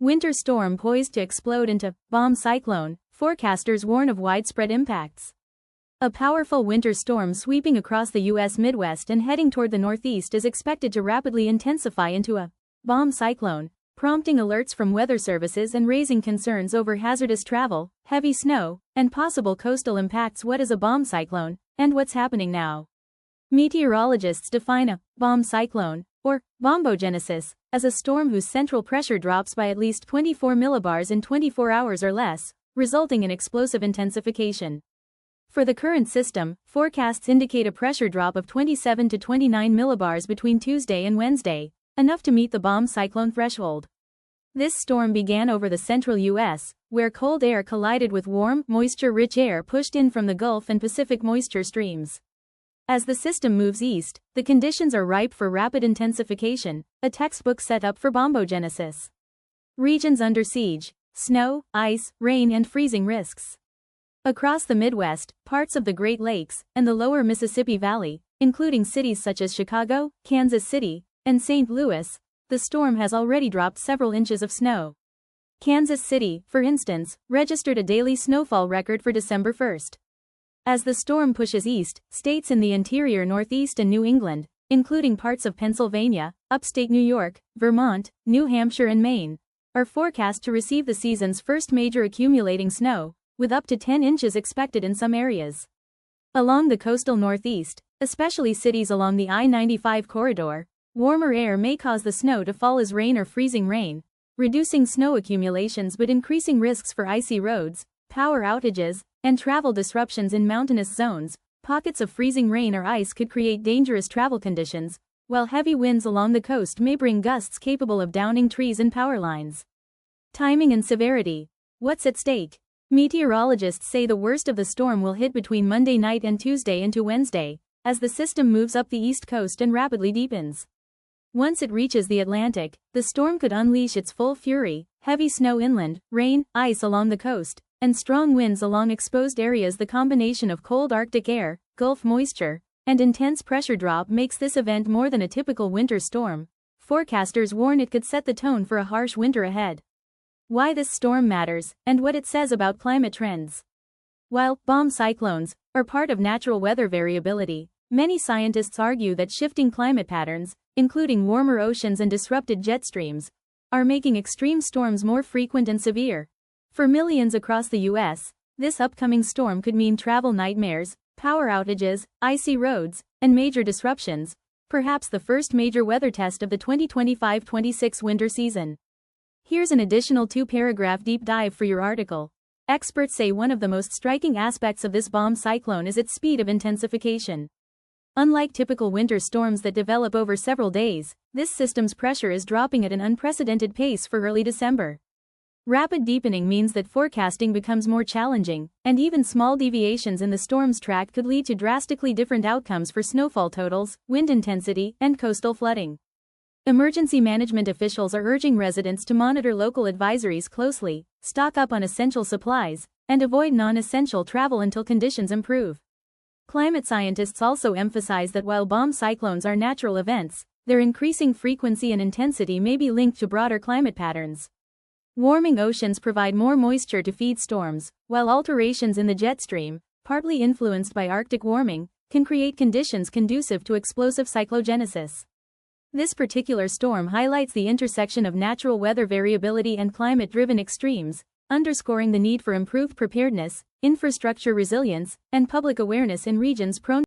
Winter storm poised to explode into bomb cyclone, forecasters warn of widespread impacts. A powerful winter storm sweeping across the U.S. Midwest and heading toward the Northeast is expected to rapidly intensify into a bomb cyclone, prompting alerts from weather services and raising concerns over hazardous travel, heavy snow, and possible coastal impacts. What is a bomb cyclone, and what's happening now? Meteorologists define a bomb cyclone, or bombogenesis, as a storm whose central pressure drops by at least 24 millibars in 24 hours or less, resulting in explosive intensification. For the current system, forecasts indicate a pressure drop of 27 to 29 millibars between Tuesday and Wednesday, enough to meet the bomb cyclone threshold. This storm began over the central U.S., where cold air collided with warm, moisture-rich air pushed in from the Gulf and Pacific moisture streams. As the system moves east, the conditions are ripe for rapid intensification, a textbook setup for bombogenesis. Regions under siege: snow, ice, rain, and freezing risks. Across the Midwest, parts of the Great Lakes, and the lower Mississippi Valley, including cities such as Chicago, Kansas City, and St. Louis, the storm has already dropped several inches of snow. Kansas City, for instance, registered a daily snowfall record for December 1st. As the storm pushes east, states in the interior Northeast and New England, including parts of Pennsylvania, upstate New York, Vermont, New Hampshire and Maine, are forecast to receive the season's first major accumulating snow, with up to 10 inches expected in some areas. Along the coastal Northeast, especially cities along the I-95 corridor, warmer air may cause the snow to fall as rain or freezing rain, reducing snow accumulations but increasing risks for icy roads, power outages, and travel disruptions in mountainous zones. Pockets of freezing rain or ice could create dangerous travel conditions, while heavy winds along the coast may bring gusts capable of downing trees and power lines. Timing and severity. What's at stake? Meteorologists say the worst of the storm will hit between Monday night and Tuesday into Wednesday, as the system moves up the east coast and rapidly deepens. Once it reaches the Atlantic, the storm could unleash its full fury: heavy snow inland, rain, ice along the coast, and strong winds along exposed areas. The combination of cold Arctic air, Gulf moisture, and intense pressure drop makes this event more than a typical winter storm. Forecasters warn it could set the tone for a harsh winter ahead. Why this storm matters, and what it says about climate trends. While bomb cyclones are part of natural weather variability, many scientists argue that shifting climate patterns, including warmer oceans and disrupted jet streams, are making extreme storms more frequent and severe. For millions across the U.S., this upcoming storm could mean travel nightmares, power outages, icy roads, and major disruptions, perhaps the first major weather test of the 2025-26 winter season. Here's an additional 2-paragraph deep dive for your article. Experts say one of the most striking aspects of this bomb cyclone is its speed of intensification. Unlike typical winter storms that develop over several days, this system's pressure is dropping at an unprecedented pace for early December. Rapid deepening means that forecasting becomes more challenging, and even small deviations in the storm's track could lead to drastically different outcomes for snowfall totals, wind intensity, and coastal flooding. Emergency management officials are urging residents to monitor local advisories closely, stock up on essential supplies, and avoid non-essential travel until conditions improve. Climate scientists also emphasize that while bomb cyclones are natural events, their increasing frequency and intensity may be linked to broader climate patterns. Warming oceans provide more moisture to feed storms, while alterations in the jet stream, partly influenced by Arctic warming, can create conditions conducive to explosive cyclogenesis. This particular storm highlights the intersection of natural weather variability and climate-driven extremes, underscoring the need for improved preparedness, infrastructure resilience, and public awareness in regions prone